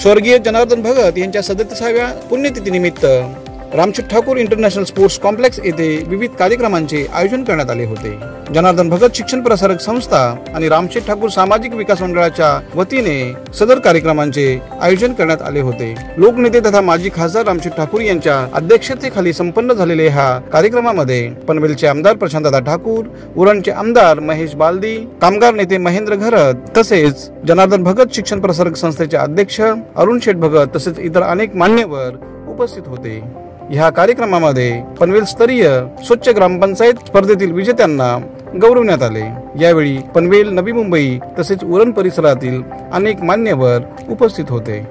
स्वर्गीय जनार्दन भगत यांच्या 37व्या पुण्यतिथीनिमित्त Ramsheth Thakur international sports complex येथे विविध कार्यक्रमांचे आयोजन करण्यात आले होते. जनार्दन भगत शिक्षण प्रसारक संस्था आणि रामशेठ ठाकूर सामाजिक विकास मंडळाच्या वतीने सदर कार्यक्रमांचे आयोजन करण्यात आले होते. लोकनेते तथा माजी खासदार रामशेठ ठाकूर यांच्या अध्यक्षतेखाली संपन्न झालेल्या ह्या कार्यक्रमामध्ये पनवेलचे आमदार प्रशांतदादा ठाकूर, उरणचे आमदार महेश बालदी, कामगार नेते महेंद्र घरत तसेच जनार्दन भगत शिक्षण प्रसारक संस्थेचे अध्यक्ष अरुण शेठ भगत तसेच इतर अनेक मान्यवर उपस्थित होते. ह्या कार्यक्रमामध्ये पनवेल स्तरीय स्वच्छ ग्रामपंचायत स्पर्धेतील विजेत्यांना गौरवण्यात आले. यावेळी पनवेल, नवी मुंबई तसेच उरण परिसरातील अनेक मान्यवर उपस्थित होते.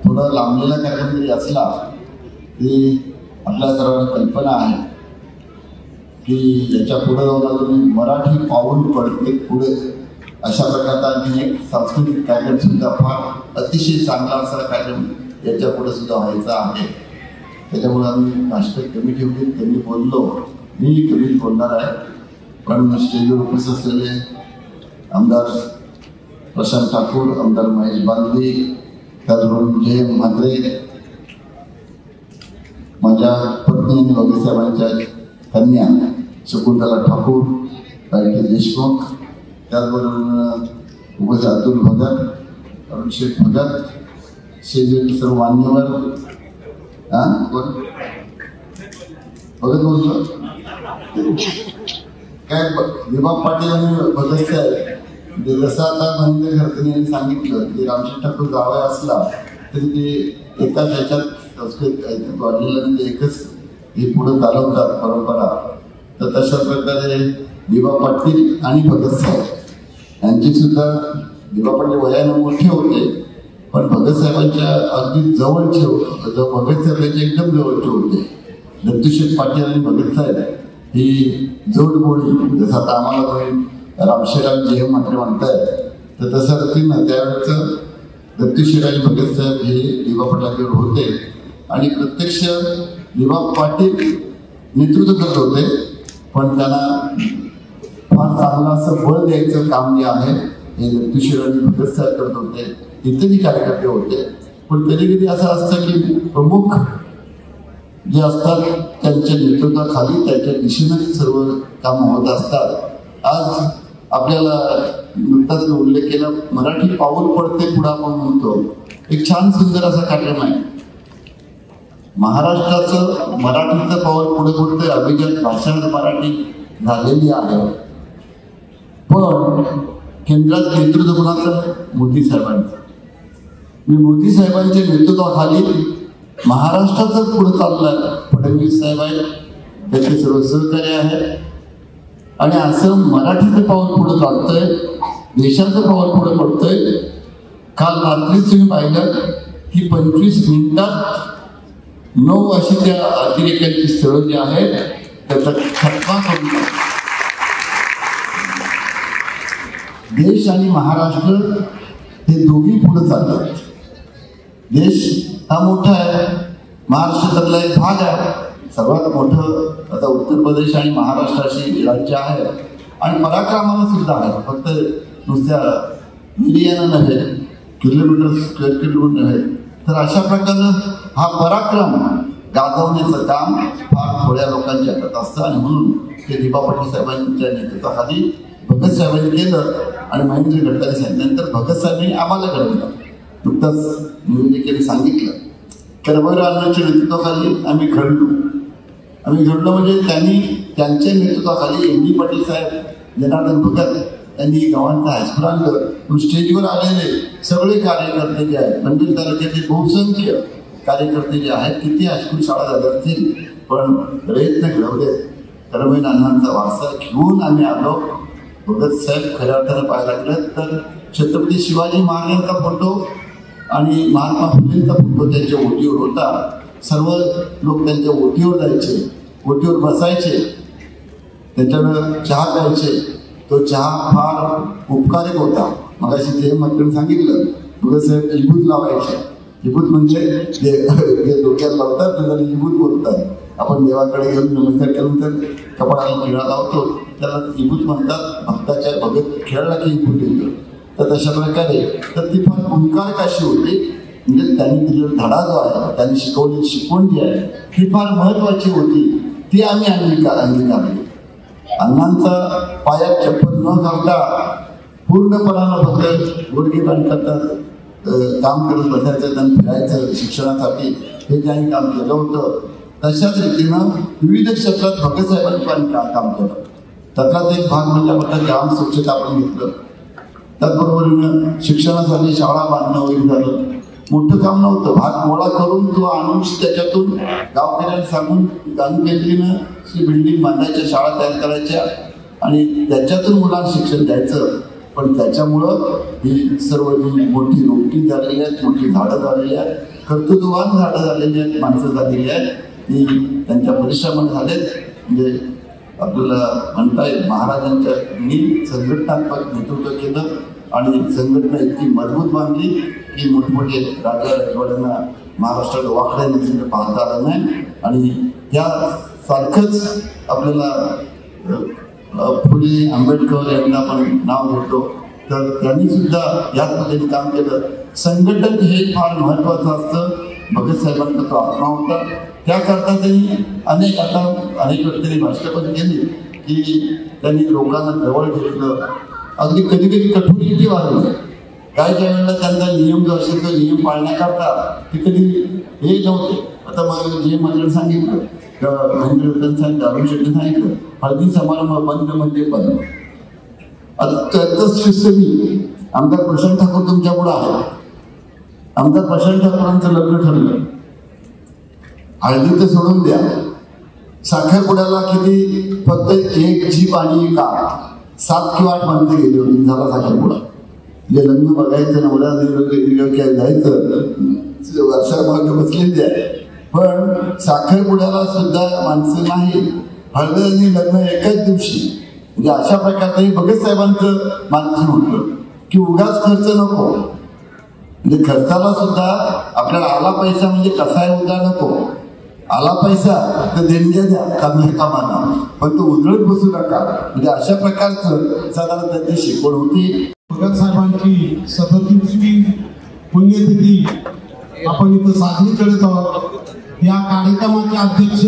थोडा लांबलेला कार्यक्रम जरी असला तरी आपल्या सर्वांना कल्पना आहे की याच्या पुढे जाऊन अजून मराठी पाऊल पडते पुढे अशा प्रकारचा आणखी एक सांस्कृतिक कार्यक्रम सुद्धा फार अतिशय चांगला असा कार्यक्रम याच्या पुढे सुद्धा व्हायचा आहे. त्याच्यामुळे आम्ही भाषण कमी ठेवली, कमी बोललो, मी कमी बोलणार आहे. पण स्टेजवर उपस्थित असलेले आमदार प्रशांत ठाकूर, आमदार महेश बालदी, त्याचबरोबर जय म्हात्रे, माझ्या पत्नी आणि वगैरे साहेबांच्या कन्या शकुंतला ठाकूर, गायत्री देशमुख, त्याचबरोबर उपस्थित अतुल भगत, अरुण शेठ भगत, शेजारी सर्व मान्यवर भगत बोलतो काय विभा पाटील आणि भगत साहेब जसं आता महेंद्र घरते यांनी सांगितलं की रामशेठ ठाकूर जावया असला तरी ते एकाच ह्याच्यात संस्कृत वाढलेलं म्हणजे एकच हे पुढे चालवतात परंपरा. तर तशा प्रकारे विभा पाटील आणि भगत साहेब यांची सुद्धा विभा पाटील वयाने मोठे होते पण भगत साहेबांच्या अगदी जवळचे होते, भगत साहेबांच्या एकदम जवळचे होते. दत्तूशेठ पाटील आणि भगत साहेब ही जोडगोळी जसं आता आम्हाला रामशेराम जे मात्र म्हणतायत तर तसं पद्धतीनं त्यावेळेचं दत्तूशेठ आणि भगत साहेब हे विभा पाटलांकडे होते आणि प्रत्यक्ष विभा पाटील नेतृत्व करत होते पण त्यांना फार चांगलं असं बळ द्यायचं काम जे आहे हे दत्तूशेठ आणि भगत साहेब करत होते. इत्यादी कार्यकर्ते होते पण कधी कधी असं असतं की प्रमुख जे असतात त्यांच्या नेतृत्वाखाली त्यांच्या दिशेनं सर्व कामं होत असतात. आज आपल्याला नुकताच उल्लेख केला मराठी पाऊल पडते पुढे आपण म्हणतो, एक छान सुंदर असा कार्यक्रम आहे. महाराष्ट्राचं मराठीचं पाऊल पुढे पडतंय, अभिजात भाषा मराठी झालेली आहे पण केंद्रात नेतृत्व कोणाचं? मोदी साहेबांचं. मी मोदी साहेबांच्या नेतृत्वाखाली महाराष्ट्राचं पुढे चाललंय. फडणवीस साहेब आहेत, त्याचे सर्व सहकार्य आहे आणि असं मराठीचं पाऊल पुढे चालतंय, देशाचं पाऊल पुढे पडतंय. काल रात्रीच तुम्ही पाहिलं की 25 मिनिटात 9 अशी त्या अतिरेक्यांची स्थळं जी आहेत त्याचा खटका करून देश आणि महाराष्ट्र हे दोघी पुढे चालतात. देश हा मोठा आहे, महाराष्ट्रातला एक भाग आहे, सर्वात मोठं आता उत्तर प्रदेश आणि महाराष्ट्राशी राज्य आहे आणि पराक्रमाला सुद्धा आहे. फक्त नुसत्या एरियानं नव्हे, किलोमीटर स्क्वेअर किलोमीटर नव्हे, तर अशा प्रकारचं हा पराक्रम गाजवण्याचं काम फार थोड्या लोकांच्या हातात असतं आणि म्हणून ते विभा पाटील साहेबांच्या नेतृत्वाखाली भगत साहेबांनी केलं आणि महेंद्र घडतांनी सांगितल्यानंतर भगत साहेबांनी आम्हाला घडवलं. नुकताच निवेदिकेने सांगितलं कर्मवीर अण्णांच्या नेतृत्वाखाली आम्ही घडलो म्हणजे त्यांनी त्यांच्या नेतृत्वाखाली एम.डी. पाटील साहेब, जनार्दन भगत यांनी गावांचा हायस्कूल आणलं. स्टेजवर आलेले सगळे कार्यकर्ते जे आहेत, पनवेल तालुक्यातले बहुसंख्य कार्यकर्ते जे आहेत, किती हायस्कूल शाळा झाल्या असतील, पण प्रयत्न घडवले. कर्मवीर अण्णांचा वारसा घेऊन आम्ही आलो. भगत साहेब खऱ्या अर्थानं पाहायला लागलं तर छत्रपती शिवाजी महाराजांचा फोटो आणि महात्मा फुलेंचा फोटो त्यांच्या ओटीवर होता. सर्व लोक त्यांच्या ओटीवर जायचे, ओटीवर बसायचे, त्याच्यानं चहा प्यायचे. तो चहा फार उपकारक होता. मगाशी ते मंत्र्यांनी सांगितलं, भगत साहेब इबूत लावायचे. इबूत म्हणजे जे डोक्यात लावतात त्याला इबूत बोलतात. आपण देवाकडे घेऊन नमस्कार केल्यानंतर कपाळाला खिळा लावतो, त्याला इबूत म्हणतात. भक्ताच्या भगत खेळला की इबूत येतो. तर तशा प्रकारे तर ती फार गुणकारक अशी होती. म्हणजे त्यांनी दिलेला धडा जो आहे, त्यांनी शिकवलेली शिकवण जी आहे ती फार महत्वाची होती. ती आम्ही अंगीकारली. अण्णांचा पायात चप्पल न घालता पूर्णपणानं फक्त गुडघेबांध करतात काम करत बसायचं, त्यांनी फिरायचं शिक्षणासाठी, हे ज्यांनी काम केलं होतं. तशाच रीतीनं विविध क्षेत्रात भगत साहेबांनी पण काम केलं. त्यातलाच एक भाग म्हणजे आपण ग्राम स्वच्छता आपण घेतलं. त्याचबरोबरीनं शिक्षणासाठी शाळा बांधणं वगैरे झालं. मोठं काम नव्हतं. भात गोळा करून तो आणून त्याच्यातून गावकऱ्यांना सांगून गांधीकेंद्रीनं बिल्डिंग बांधायच्या, शाळा तयार करायच्या आणि त्याच्यातून मुलांना शिक्षण द्यायचं. पण त्याच्यामुळं ही सर्व मोठी रोपटी झालेली आहेत, मोठी झाडं झालेली आहेत, कर्तृत्ववान झाडं झालेली आहेत, माणसं झालेली आहेत. ती त्यांच्या परिश्रमाने झालेत. म्हणजे आपल्याला म्हणता येईल महाराजांच्या संघटनात्मक नेतृत्व केलं आणि संघटना इतकी मजबूत बांधली की मोठमोठे राजा राजवाड्यांना महाराष्ट्रात वाकड्या नसल्याचं पाहता आलं नाही. आणि त्यासारखंच आपल्याला फुले आंबेडकर यांना आपण नाव घेतो, तर त्यांनी सुद्धा याच पद्धतीने काम केलं. संघटन हे फार महत्त्वाचं असतं. भगत साहेबांचा तो आत्मा होता. त्याकरता त्यांनी अनेक व्यक्तींनी भाषण पण केली की त्यांनी लोकांना जवळ घेतलं. अगदी कधी कधी कठोरही वाढवलं. काय ज्या वेळेला त्यांचा नियम जो असेल तो नियम पाळण्याकरता ते कधी हे नव्हते. आता मला जे मंडळ सांगितलं, महेंद्र अरुण शेट्टी सांगितलं, हळदी समारंभ बंद म्हणजे बंद. आता त्यातच शिस्तनी आमदार प्रशांत ठाकूर तुमच्या पुढे आहे. आमदार प्रशांत ठाकूरांचं लग्न ठरलं. हळदी तर सोडून द्या, साखरपुड्याला किती फक्त एक जीप आणि का 7 किंवा 8 माणसं गेली होती. झाला साखरपुडा. म्हणजे लग्न बघायचं, नवऱ्या जायचं, वर्षामागे बसलेली आहे. पण साखरपुड्याला सुद्धा माणसं नाही. हळद आणि लग्न एकाच दिवशी. म्हणजे अशा प्रकारे भगत साहेबांचं मानसिक होतं की उगाच खर्च नको. म्हणजे खर्चाला सुद्धा आपल्याला आला पैसा म्हणजे कसा आहे उगा नको. आला पैसा तर देणग्या द्या चांगल्या कामाला, पण तो उजळत बसू नका. म्हणजे अशा प्रकारचं साधारण त्यांची शिकवण होती. भगत साहेबांची 37वी पुण्यतिथी आपण इथं साजरी करत आहोत. या कार्यक्रमाचे अध्यक्ष,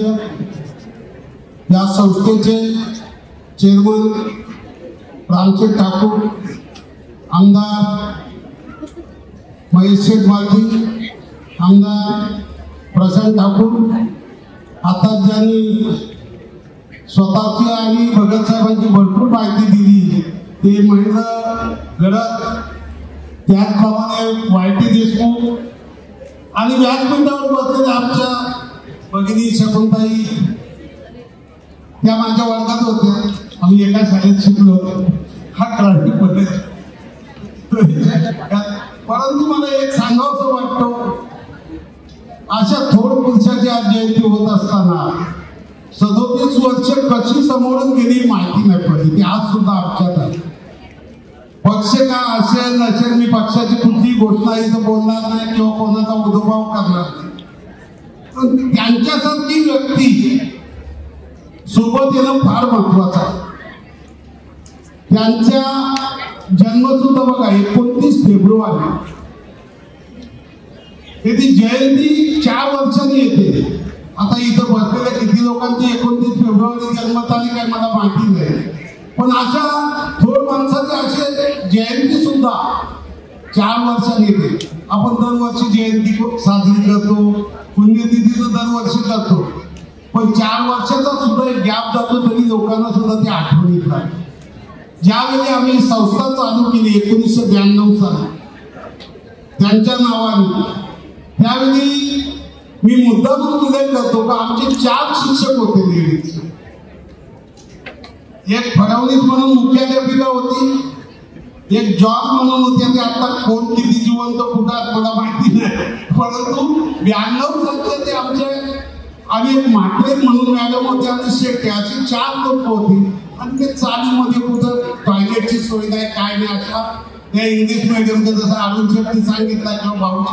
या संस्थेचे चेअरमन रामशेठ ठाकूर, आमदार महेश बालदी, आमदार प्रशांत ठाकूर, आता ज्यांनी स्वतःची आणि भगत साहेबांची भरपूर माहिती दिली ते महेंद्र गडद, त्याचप्रमाणे वायटी देशमुख आणि व्यासपीठावर बसलेले आमच्या भगिनी शकुंताई, त्या माझ्या वर्गात होत्या. आम्ही एका शाळेत शिकलो. हा क्रांती परंतु मला एक सांगावंसं वाटतं, अशा थोर पुरुषाची आज जयंती होत असताना 37 वर्ष कशी समोरून गेली माहिती नाही पडली. ती आज सुद्धा आमच्यात आहे. पक्ष का असेल नसेल, मी पक्षाची कुठलीही घोषणा इथं बोलणार नाही किंवा कोणाचा उदोभाव करणार नाही. पण त्यांच्यासारखी व्यक्ती सोबत येणं फार महत्वाचं आहे. त्यांच्या जन्म सुद्धा बघा 29 फेब्रुवारी. ती जयंती 4 वर्षांनी येते. आता इथं बसलेल्या किती लोकांची 29 फेब्रुवारी जन्मतारीख आहे मला माहिती नाही, पण अशा थोर माणसाची अशी जयंती सुद्धा 4 वर्षांनी येते. आपण दरवर्षी जयंती साजरी करतो, वर्ष करतो, पण 4 वर्षाचा सुद्धा एक गॅप जातो तरी लोकांना सुद्धा ते आठवणीत राहते. ज्यावेळी आम्ही संस्था चालू केली 1992 साली त्यांच्या नावाने, त्यावेळी मी मुद्दाम उल्लेख करतो का आमचे 4 शिक्षक होते लेडीज. एक फडणवीस म्हणून मुख्याध्यापिका होती, एक जॉर्ज म्हणून होते, ते आता कोण किती जिवंत कुठं मला माहिती नाही, परंतु 92 साली ते आमचे, आणि एक म्हात्रे म्हणून मॅडम होते आणि शेट्टे, अशी 4 लोक होती. आणि ते चालीमध्ये कुठं टॉयलेटची सोय नाही काय नाही, अशा त्या इंग्लिश मीडियमचं जसं अरुण शेट्टी सांगितलं किंवा भाऊ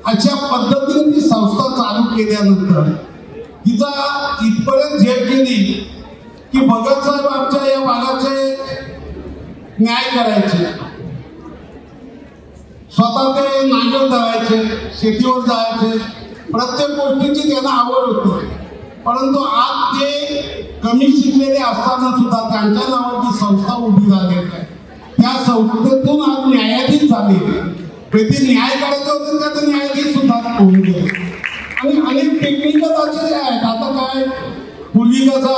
अशा पद्धतीने ती संस्था चालू केल्यानंतर तिचा इथपर्यंत झेप गेली की भगत साहेब आमच्या या भागाचे न्याय करायचे, स्वतः ते नांगर धरायचे, शेतीवर जायचे, प्रत्येक गोष्टीची त्यांना आवड होती. परंतु आज ते कमी शिकलेले असताना सुद्धा त्यांच्या नावाची संस्था उभी झालेली आहे. त्या संस्थेतून आज न्यायाधीश झाले, ते न्याय करायचं होतं त्याचं न्यायाधीश सुद्धा होऊन गेले. आणि अनेक टेक्निकल असे आहेत. आता काय पूर्वी कसा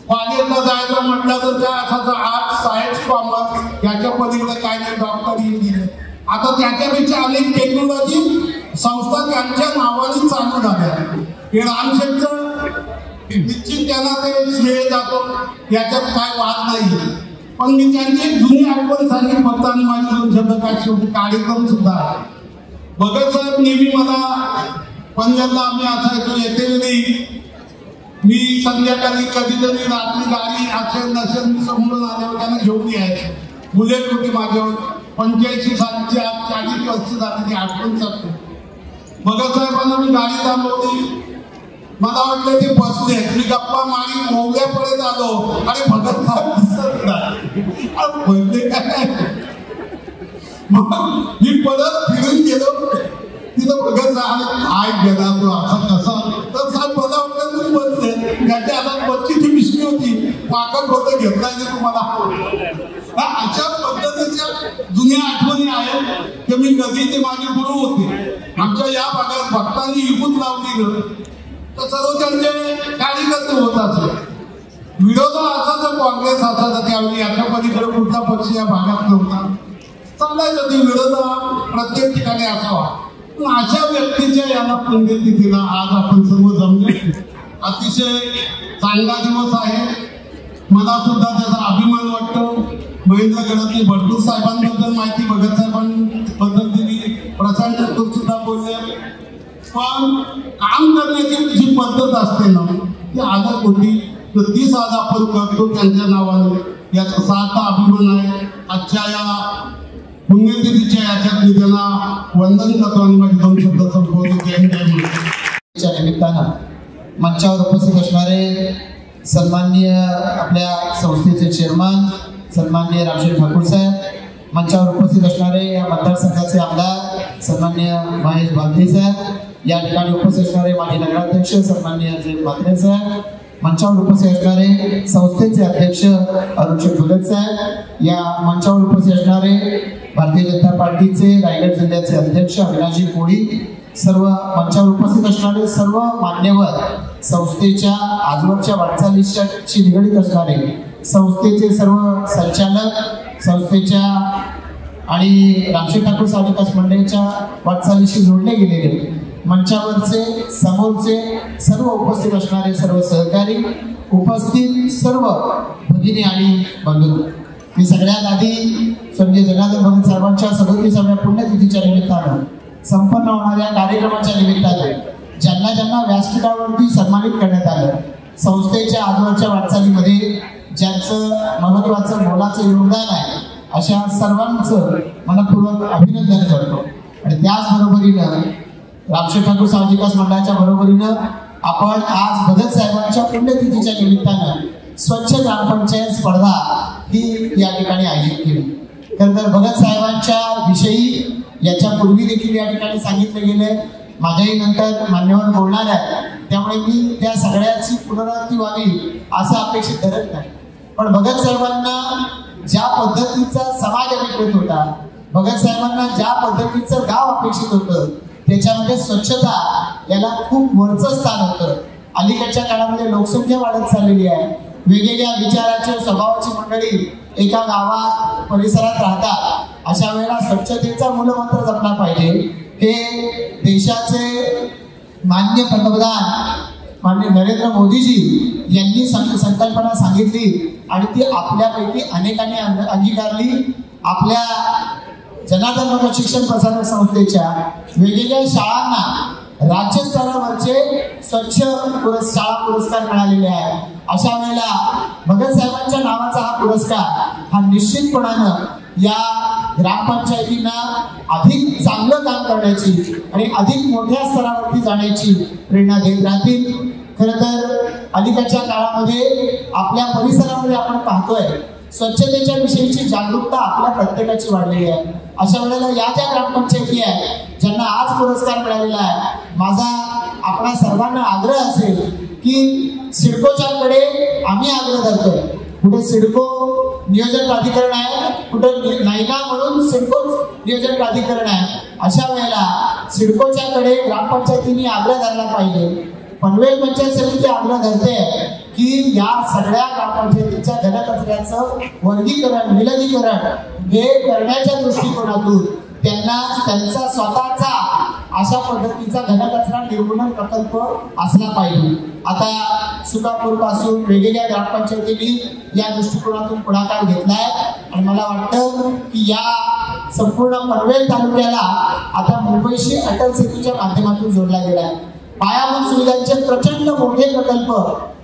कॉलेजला जायचं म्हटलं तर काय असायचं आर्ट्स सायन्स कॉमर्स, याच्या पलीकडे काय नाही, डॉक्टर इंजिनियर. आता त्याच्यापेक्षा अनेक टेक्नॉलॉजी संस्था त्यांच्या नावाने चालू झाल्या. हे रामशेठचं निश्चित त्यांना ते श्रेय जातो, याच्यात काय वाद नाही. पण मी त्यांची एक जुनी आठवण सांगितली फक्त, आणि माझे 2 शब्द काय शेवटी कार्यक्रम सुद्धा आहे. भगत साहेब नेहमी मला पंजाबला आम्ही असायचो, येते वेळी मी संध्याकाळी कधीतरी रात्री गाडी असेल नसेल मी समोरून आल्यावर त्यांना घेऊन यायचे. बुलेट होती माझ्यावर, 85 सालची आज 40 वर्ष झाली ती आठवण सांगतो. भगत साहेबांना मी गाडी थांबवली, मला वाटलं ते बसले, मी गप्पा मारी मोगल्यापर्यंत आलो, अरे भगत साहेब दिसत नाही काय. मग मी परत फिरून गेलो, तिथं भगत साहेब काय गेला तो असं कसं, तर साहेब मला वाटलं तुम्ही बसले, त्याच्या हातात बच्चीची मिश्री होती, पाकट होतं घेतला तुम्हाला. अशा पद्धतीच्या जुन्या आठवणी आहेत की मी कधी ते माझे गुरु होते. आमच्या या भागात भक्तांनी विभूत लावली तर सर्व त्यांचे कार्यकर्ते होत असत. विरोध असाच काँग्रेस असायचा त्यावेळी, याच्या पलीकडे कुठला पक्ष या भागात नव्हता. चालायचं ते विरोध प्रत्येक ठिकाणी असावा. पण अशा व्यक्तीच्या याला पुण्यतिथीला आज आपण सर्व जमले, अतिशय चांगला दिवस आहे. मला सुद्धा त्याचा अभिमान वाटतो. महेंद्र गडकरी भटूर साहेबांबद्दल माहिती भगत साहेबांबद्दल दिली, प्रशांत ठाकूर सुद्धा बोलले. पण काम करण्याची जी पद्धत असते ना ती आज कोटी तर तीच आज आपण करतो त्यांच्या नावाने, याचा सार्थ अभिमान आहे. आजच्या या पुण्यतिथीच्या याच्यात मी त्यांना वंदन करतो आणि माझे 2 शब्द संबोधन केले. निमित्तानं मंचावर उपस्थित असणारे सन्माननीय आपल्या संस्थेचे चेअरमन सन्माननीय रामशेठ ठाकूर साहेब, मंचावर उपस्थित असणारे या मतदारसंघाचे आमदार सन्माननीय महेश भागरे साहेब, या ठिकाणी उपस्थित असणारे माजी नगराध्यक्ष सन्माननीय अजय भागरे साहेब, मंचावर उपस्थित असणारे संस्थेचे अध्यक्ष अरुणशेठ भगत साहेब, या मंचावर उपस्थित असणारे भारतीय जनता पार्टीचे रायगड जिल्ह्याचे अध्यक्ष अविनाशजी कोळी, सर्व मंचावर उपस्थित असणारे सर्व मान्यवर, संस्थेच्या आजवरच्या वाटचालीशी निगडीत असणारे संस्थेचे सर्व संचालक, संस्थेच्या आणि रामशेठ ठाकूर साहेब विकास मंडळाच्या वाटचालीशी जोडले गेलेले मंचावरचे समोरचे सर्व उपस्थित असणारे सर्व सहकारी, उपस्थित सर्व भगिनी आणि बंधू, मी सगळ्यात आधी स्वर्गीय जनार्दन भगत साहेबांच्या 37व्या पुण्यतिथीच्या निमित्तानं संपन्न होणाऱ्या कार्यक्रमाच्या निमित्ताने ज्यांना ज्यांना व्यासपीठावरती सन्मानित करण्यात आलं, संस्थेच्या आजवरच्या वाटचालीमध्ये ज्यांचं महत्त्वाचं मोलाचं योगदान आहे अशा सर्वांचं मनपूर्वक अभिनंदन करतो. आणि त्याचबरोबरीनं रामशेठ ठाकूर सामाजिक विकास मंडळाच्या बरोबरीनं आपण आज भगत साहेबांच्या पुण्यतिथीच्या निमित्तानं स्वच्छ ग्रामपंचायत स्पर्धा ही या ठिकाणी आयोजित केली. तर भगत साहेबांच्या विषयी याच्यापूर्वी देखील या ठिकाणी सांगितलं गेलंय, माझ्याही नंतर मान्यवर बोलणार आहे, त्यामुळे मी त्या सगळ्याची पुनरावृत्ती व्हावी असं अपेक्षित धरत नाही. पण भगत साहेबांना ज्या पद्धतीचा समाज अपेक्षित होता, भगत साहेबांना ज्या पद्धतीचं गाव अपेक्षित होतं, त्याच्यामध्ये स्वच्छता याला खूप वरचं स्थान होतं. अलीकडच्या काळामध्ये लोकसंख्या वाढत चाललेली आहे. वेगवेगळ्या विचाराची स्वभावाची मंडळी एका गावात परिसरात राहतात. अशा वेळेला स्वच्छतेचा मूलमंत्र जपला पाहिजे. हे देशाचे माननीय पंतप्रधान माननीय नरेंद्र मोदीजी यांनी संकल्पना सांगितली आणि ती आपल्यापैकी अनेकांनी अंगीकारली. आपल्या जनार्दन भगत शिक्षण प्रसारक संस्थेच्या वेगवेगळ्या शाळांना राज्यस्तरावरचे स्वच्छ शाळा पुरस्कार मिळालेले आहेत. अशा वेळेला भगत साहेबांच्या नावाचा हा पुरस्कार हा निश्चितपणानं या ग्रामपंचायतींना अधिक चांगलं काम करण्याची आणि अधिक मोठ्या स्तरावरती जाण्याची प्रेरणा देत राहतील. खरं तर अलीकडच्या काळामध्ये आपल्या परिसरामध्ये आपण पाहतोय स्वच्छतेच्या विषयीची जागरूकता आपल्या प्रत्येकाची वाढलेली आहे. अशा वेळेला या ज्या ग्रामपंचायती आहेत ज्यांना आज पुरस्कार मिळालेला आहे, माझा आपणा सर्वांना आग्रह असेल की सिडकोच्याकडे आम्ही आग्रह धरतोय. कुठे सिडको नियोजन प्राधिकरण आहे, कुठे नायला म्हणून सिडको नियोजन प्राधिकरण आहे. अशा वेळेला सिडकोच्याकडे ग्रामपंचायतींनी आग्रह धरला पाहिजे. पनवेल पंचायत समिती आग्रह धरते की या सगळ्या ग्रामपंचायतीच्या घनकचऱ्याचं वर्गीकरण विलगीकरण हे करण्याच्या दृष्टिकोनातून त्यांना त्यांचा स्वतःचा अशा पद्धतीचा घनकचरा निर्मूलन प्रकल्प असला पाहिजे. आता सुकापूर पासून वेगवेगळ्या ग्रामपंचायतींनी या दृष्टिकोनातून पुढाकार घेतलाय आणि मला वाटतं की या संपूर्ण पनवेल तालुक्याला आता मुंबईशी अटल सेतूच्या माध्यमातून जोडला गेलाय. पायाभूत सुविधांचे प्रचंड मोठे प्रकल्प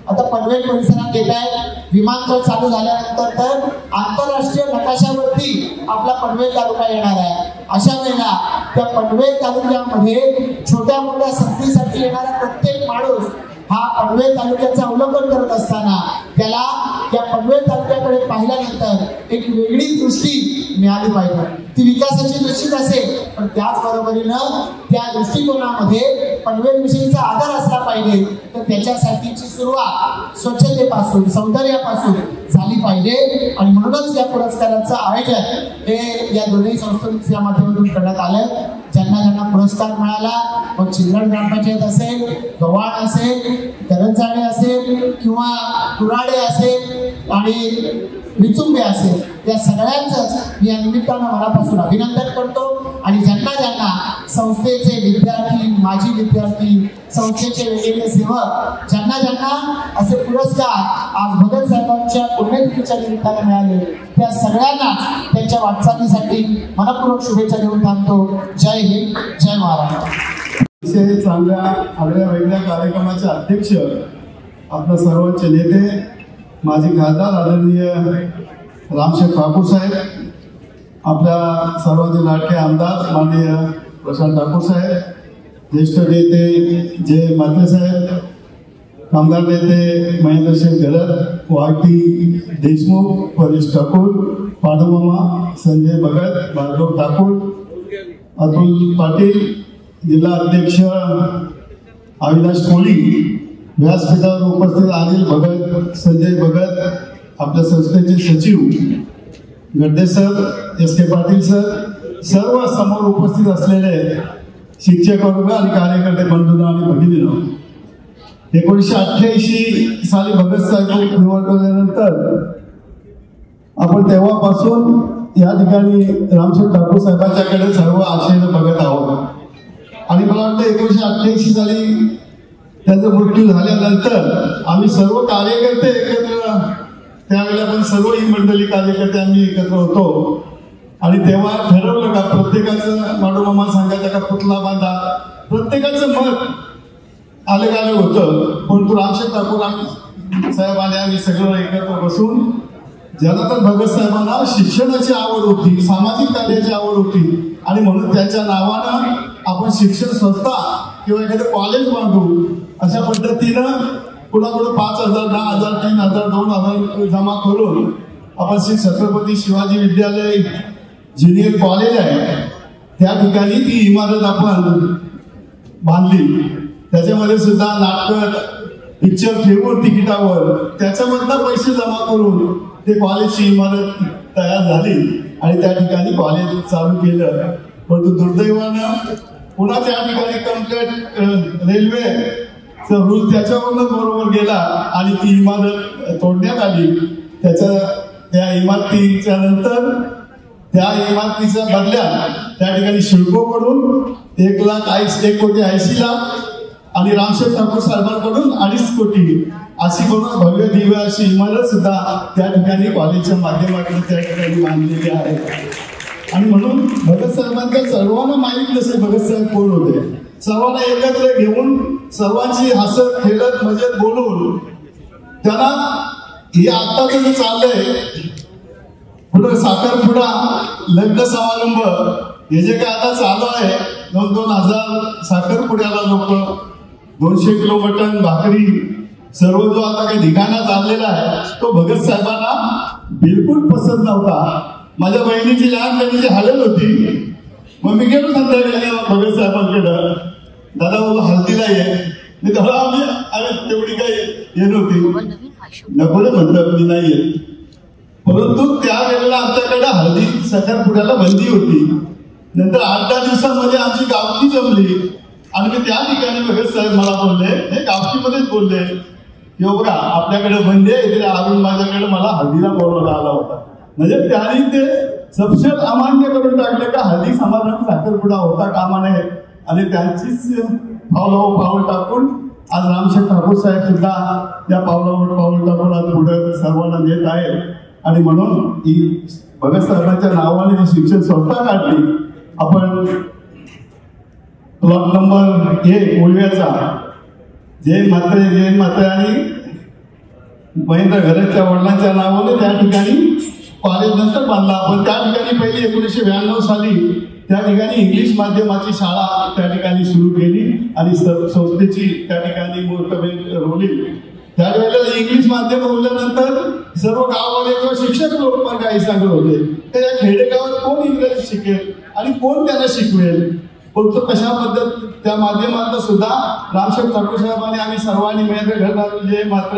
आता पनवेल परिसरात येत आहेत. विमानतळ चालू झाल्यानंतर तर आंतरराष्ट्रीय नकाशावरती आपला पनवेल तालुका येणार आहे. अशा वेळेला त्या पनवेल तालुक्यामध्ये छोट्या मोठ्या संधीसाठी येणारा प्रत्येक माणूस हा पनवेल तालुक्याचं अवलंबन करत असताना त्याला त्या पनवेल तालुक्याकडे पाहिल्यानंतर एक वेगळी दृष्टी मिळाली पाहिजे. ती विकासाची दृष्टी असेल पण त्याचबरोबरीनं त्या दृष्टिकोनामध्ये पनवेल विषयीचा आदर असला पाहिजे. तर त्याच्यासाठीची सुरुवात स्वच्छतेपासून सौंदर्यापासून झाली पाहिजे आणि म्हणूनच या पुरस्काराचं आयोजन हे या दोन्ही संस्थांच्या माध्यमातून करण्यात आलं. ज्यांना ज्यांना पुरस्कार मिळाला मग चिंचवड ग्रामपंचायत असेल, गव्हाण असेल, करंजाळे असेल किंवा कुराडे असेल आणि विचुंबे असेल, या सगळ्यांचंच मी या निमित्तानं मनापासून अभिनंदन करतो. आणि ज्यांना ज्यांना संस्थेचे विद्यार्थी, माजी विद्यार्थी, संस्थेचे वेगवेगळे सेवक ज्यांना ज्यांना असे पुरस्कार आज भगत साहेबांच्या पुण्यतिथीच्या निमित्तानं मिळाले त्या सगळ्यांना त्यांच्या वाटचालीसाठी मनपूर्वक शुभेच्छा देऊन थांबतो. जय हिंद, जय महाराष्ट्र. अतिशय चांगल्या आगळ्या वेगळ्या कार्यक्रमाचे अध्यक्ष आपल्या सर्वांचे नेते माजी खासदार आदरणीय रामशेठ ठाकूर साहेब, आपल्या सर्वांचे लाडके आमदार माननीय प्रशांत ठाकूर साहेब, ज्येष्ठ नेते जय माते साहेब, कामगार नेते महेंद्र शेठ घरत, वाटी देशमुख, परेश ठाकूर, पांडुमामा, संजय भगत, भार्गव ठाकूर, अतुल पाटील, जिल्हा अध्यक्ष अविनाश कोळी, व्यासपीठावर उपस्थित अनिल भगत, संजय भगत, आपल्या संस्थेचे सचिव गड्डे सर, एस के पाटील सर, सर्व समोर उपस्थित असलेले शिक्षक वर्ग आणि कार्यकर्ते बंधूंनो आणि भगिनींनो, 1988 साली भगत साहेब निवडल्यानंतर आपण तेव्हापासून या ठिकाणी रामशेठ ठाकूर साहेबांच्याकडे सर्व आशेने बघत आहोत. आणि मला वाटतं 1988 साली त्यांचा मृत्यू झाल्यानंतर आम्ही सर्व कार्यकर्ते एकत्र, त्यावेळेला पण सर्व ही मंडळी कार्यकर्ते आम्ही एकत्र होतो आणि तेव्हा ठरवलं का प्रत्येकाचं माडोमामा सांगायचं का पुतळा बांधा, प्रत्येकाचं मत आलं होतं. परंतु रामशेठ ठाकूर साहेब आले, आम्ही सगळं एकत्र बसून जनार्दन भगत साहेबांना शिक्षणाची आवड होती, सामाजिक कार्याची आवड होती आणि म्हणून त्यांच्या नावानं आपण शिक्षण संस्था किंवा एखादं कॉलेज बांधू अशा पद्धतीनं कुणाकडून 5,000, 10,000, 3,000, 2,000 जमा करून आपण श्री छत्रपती शिवाजी विद्यालय ज्युनियर कॉलेज आहे त्या ठिकाणी ती इमारत आपण बांधली. त्याच्यामध्ये सुद्धा नाटक पिक्चर ठेवून तिकिटावर त्याच्यामधनं पैसे जमा करून ते कॉलेजची इमारत तयार झाली आणि त्या ठिकाणी कॉलेज चालू केलं. परंतु दुर्दैवानं पुन्हा त्या ठिकाणी कंप्लेंट रेल्वे रूल त्याच्यावरूनच बरोबर गेला आणि ती इमारत तोडण्यात आली. त्या इमारतीच्या नंतर त्या इमारतीच्या बदल्यात त्या ठिकाणी शिल्पो कडून 1,80,00,000 आणि रामशेठ ठाकूर साहेबांकडून 2.5 कोटी अशी म्हणून भव्य दिव्य अशी इमारत सुद्धा त्या ठिकाणी कॉलेजच्या माध्यमातून त्या ठिकाणी बांधलेली आहे. आणि म्हणून भगत साहेबांच्या सर्वांना माहीत नसेल भगत साहेब कोण होते. सर्वांना एकत्र घेऊन सर्वांची हसत खेळत मजेत बोलून त्यांना हे आत्ताच जे चाललंय पुढे साखरपुडा लग्न समारंभ हे जे काय आता चालू आहे 2,000 साखरपुड्याला लोक 200 किलो मटण भाकरी सर्व जो आता काही ठिकाणा चाललेला आहे तो भगत साहेबांना बिलकुल पसंत नव्हता. माझ्या बहिणीची लहानपणीची हालत होती. मग मी गेलो संध्याकाळी भगत साहेबांकडं, दादा बाबा हल्दीला ये. मी तेवढा अरे तेवढी काही हे नव्हती नको म्हणतात मी नाही येत. परंतु त्यावेळेला आमच्याकडे हळदी साखरपुड्याला बंदी होती. नंतर 8-10 दिवसांमध्ये आमची गावठी जमली आणि मी त्या ठिकाणी भगत साहेब मला बोलले, हे गावठीमध्येच बोलले की बघा आपल्याकडे बंदी आहे. इकडे अरुण माझ्याकडे मला हळदीला बोलवला आला होता. म्हणजे त्यांनी ते सपशेल अमान्य करून टाकले का हळदी समारंभ साखरपुडा होता कामा नये. आणि त्यांचीच पाऊल टाकून आज रामशेठ ठाकूर साहेब सुद्धा त्या पावलावर पाऊल टाकून आज पुढे सर्वांना नेत आहेत. आणि म्हणून ही भगत साहेबांच्या नावाने जी शिक्षण संस्था काढली आपण प्लॉट नंबर 1 उळव्याचा जैन म्हात्रे आणि महेंद्र घरतच्या वडिलांच्या नावाने त्या ठिकाणी कॉलेज नंतर बांधला. पण त्या ठिकाणी पहिली 1992 साली त्या ठिकाणी इंग्लिश माध्यमाची शाळा त्या ठिकाणी सुरू केली आणि संस्थेची त्या ठिकाणी मुहूर्तमेढ रोवली. त्यावेळेला इंग्लिश माध्यम बोलल्यानंतर सर्व गावामध्ये किंवा शिक्षक लोक पण काही सांगत होते तर या खेडेगावात कोण इंग्रजी शिकेल आणि कोण त्यांना शिकवेल. परंतु कशा पद्धत त्या माध्यमातून सुद्धा रामशेठ ठाकूर साहेबांनी आम्ही सर्वांनी महेंद्र घरत मात्र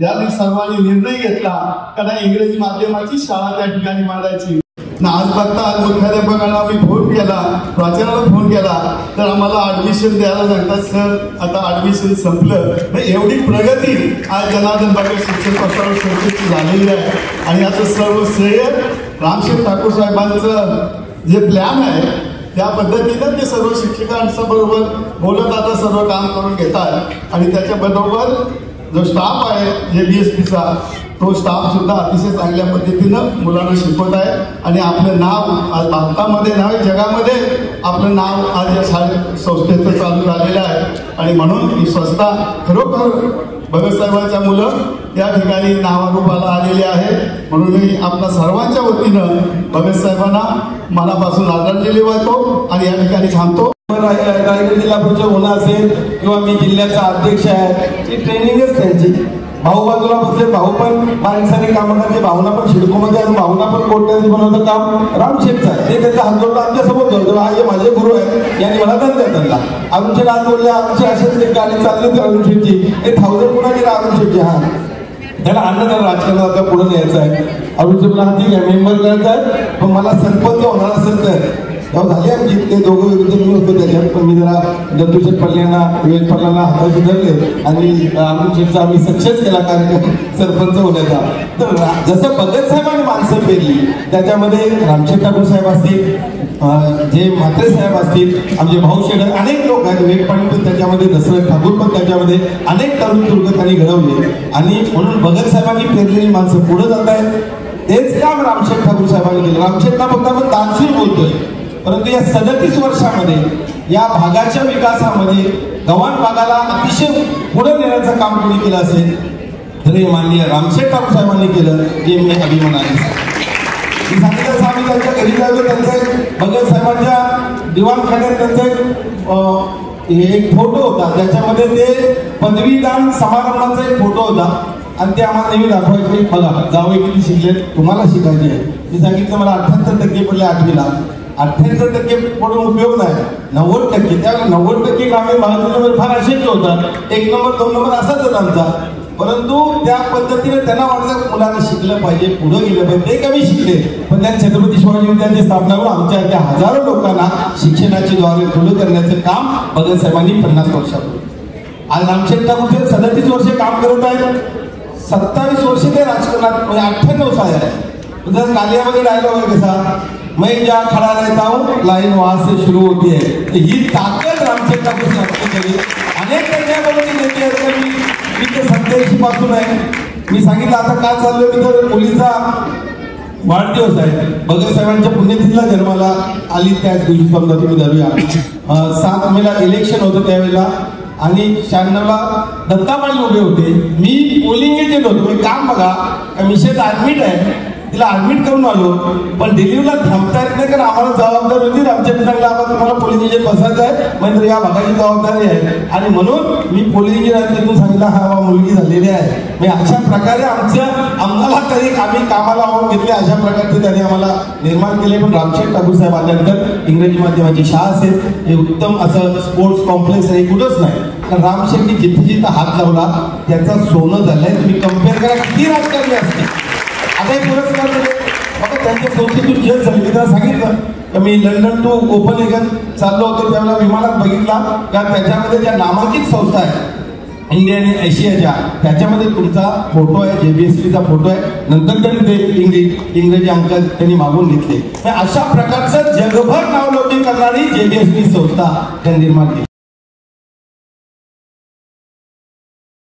यांनी सर्वांनी निर्णय घेतला का नाही इंग्रजी माध्यमाची शाळा त्या ठिकाणी मांडायची. आज बघता आज मुख्याध्यापकांना आम्ही फोन केला, प्राचार्याला फोन केला तर आम्हाला ऍडमिशन द्यायला सांगतात सर आता ऍडमिशन संपलं. एवढी प्रगती आज जनार्दन भगत शिक्षण प्रसारक संस्थेची झालेली आहे. आणि याचं सर्व श्रेय रामशेठ ठाकूर साहेबांचं जे प्लॅन आहे त्या पद्धतीनं ते सर्व शिक्षकांच्या बरोबर बोलत आता सर्व काम करून घेतात. आणि त्याच्याबरोबर जो स्टाफ आहे JBSPचा तो स्टाफ सुद्धा अतिशय चांगल्या पद्धतीनं मुलांना शिकवत आहे. आणि आपलं नाव आज भारतामध्ये नव्हे जगामध्ये आपलं नाव आज या संस्थेचं चालू झालेलं आहे. आणि म्हणून ही संस्था खरोखर भगत साहेबांच्या मुलं या ठिकाणी नावारूपाला आलेली आहे. म्हणून मी आपल्या सर्वांच्या वतीनं भगत साहेबांना मनापासून आदरांजली वाहतो आणि या ठिकाणी थांबतो. रायगड जिल्हा परिषद होणं असेल किंवा मी जिल्ह्याचा अध्यक्ष आहे ती ट्रेनिंगच त्यांची. भाऊ बाजूला बसले, भाऊ पण माणसाने कामं करायचे, भावना पण शिडकोमध्ये आणि भावना पण कोट्याधी बनवतं काम रामशेठचं आहे. ते त्याचा हात जोडला आमच्यासोबत जोडतो. हा हे माझे गुरु आहेत यांनी मला धंदा धरला. अरुणशेठ आज बोलले आमची असेच एक गाडी चालली होती अरुणशेठची 1000 पुन्हा गेला अरुणशेठची. हा त्याला आणलं त्याला राजकारणात आता पुढे न्यायचं आहे. अरुणशेठला हा ठीक आहे मेंबर करायचा आहे पण मला सरपंच होणार असेल तर तेव्हा झाले आमची ते दोघं विरुद्ध मी होतो त्याच्यात. पण मी जरा दत्तूशेठ पडल्यांना विवेक पडल्यांना हाताशी धरले आणि अरुणशेठचा आम्ही सक्सेस केला कार्यक्रम सरपंच होण्याचा. तर जसं भगत साहेबांनी माणसं पेरली त्याच्यामध्ये रामशेठ ठाकूर साहेब असतील, जे म्हात्रे साहेब असतील, आमचे भाऊ शेठ अनेक लोक आहेत, विवेक पाटील पण त्याच्यामध्ये, दशरथ ठाकूर पण त्याच्यामध्ये अनेक तरुण तुर्गतांनी घडवले. आणि म्हणून भगत साहेबांनी पेरलेली माणसं पुढे जात आहेत. तेच काम रामशेठ ठाकूर साहेबांनी केलं. रामशेठना फक्त आपण दानशूर बोलतोय परंतु या 37 वर्षामध्ये या भागाच्या विकासामध्ये गव्हाण भागाला अतिशय पुढे नेण्याचं काम कोणी केलं असेल तर हे माननीय रामशेठ ठाकूर साहेबांनी केलं हे मी अभिमानाने मी सांगितलं. असं आम्ही त्यांच्या घरी जायचो. त्यांचा भगत साहेबांच्या दिवाणखान्यात त्यांचा एक फोटो होता ज्याच्यामध्ये ते पदवीदान समारंभाचा एक फोटो होता आणि ते आम्हाला नेहमी दाखवायचे. बघा जावई किती शिकले तुम्हाला शिकायचे. मी सांगितलं मला 78% पडले 8वीला. 78% पडून उपयोग नाही. 90% त्यावेळेला 90% ग्रामीण भागातील नंबर फार अशक्य होता. 1 नंबर 2 नंबर असाच होता आमचा. परंतु त्या पद्धतीने त्यांना वाटतं मुलांना शिकलं पाहिजे, पुढे गेलं पाहिजे. ते कमी शिकले, पण त्या छत्रपती शिवाजी विद्यालयाची स्थापना करून आमच्या त्या हजारो लोकांना शिक्षणाच्या द्वारे खुलं करण्याचं काम भगत साहेबांनी 50 वर्षापूर्वी. आज रामशेठ ठाकूर 37 वर्षे काम करत आहेत. 27 वर्ष ते राजकारणात, म्हणजे 98 साल आहे. जर कालियामध्ये डायलॉग आहे कसा, मैं ज्या खड़ा रहता हूँ लाइन वहां से शुरू होती है. ही ताकद रामशेठ ठाकूर केली. अनेक कन्याकुमारी नेते आहेत. मी ते 87 पासून आहे. मी सांगितलं आता का चाललोय, मी तर मुलीचा वाढदिवस आहे. भगत साहेबांच्या पुण्यतिथीला जन्माला आली त्याच दिवशी समजा तुम्ही धरूया. 7 मेला इलेक्शन होतं त्यावेळेला आणि 96ला दत्तामाली उभे होते. मी पोलिंग एजंट होतो. मी काम बघा, मिसेस ऍडमिट आहे, तिला ऍडमिट करून आलो, पण डिलिव्हरीला थांबता येत नाही कारण आम्हाला जबाबदारी होती. आमच्या पिताला आम्हाला तुम्हाला पोलीस इंजिन बसायचं आहे, म्हणजे या भागाची जबाबदारी आहे. आणि म्हणून मी पोलीस इंजिन तिथून सांगितलं हा मुलगी झालेली आहे. म्हणजे अशा प्रकारे आमच्या आम्हाला तरी आम्ही कामाला आवड घेतले. अशा प्रकारचे त्यांनी आम्हाला निर्माण केले. पण रामशेठ ठाकूर साहेब आल्यानंतर इंग्रजी माध्यमाची शाळा असेल, हे उत्तम असं स्पोर्ट्स कॉम्प्लेक्स आहे, कुठंच नाही. कारण रामशेठनी जिथे जिथं हात लावला त्याचं सोनं झालंय. तुम्ही कम्पेअर करा किती राजकारणी असते. आता एक पुरस्कार दिले बघा, त्यांच्या संस्थेतून जेल झाली. मी त्यांना सांगितलं की मी लंडन टू कोपनहेगन चाललो होतो, त्यावेळेला विमानात बघितला का त्याच्यामध्ये ज्या नामांकित संस्था आहेत इंडिया आणि एशियाच्या, त्याच्यामध्ये तुमचा फोटो आहे, JBSPचा फोटो आहे. नंतर त्यांनी ते इंग्रजी अंक त्यांनी मागून घेतले. अशा प्रकारचं जगभर नावलौकिक करणारी JBSP संस्था त्यांनी निर्माण केली.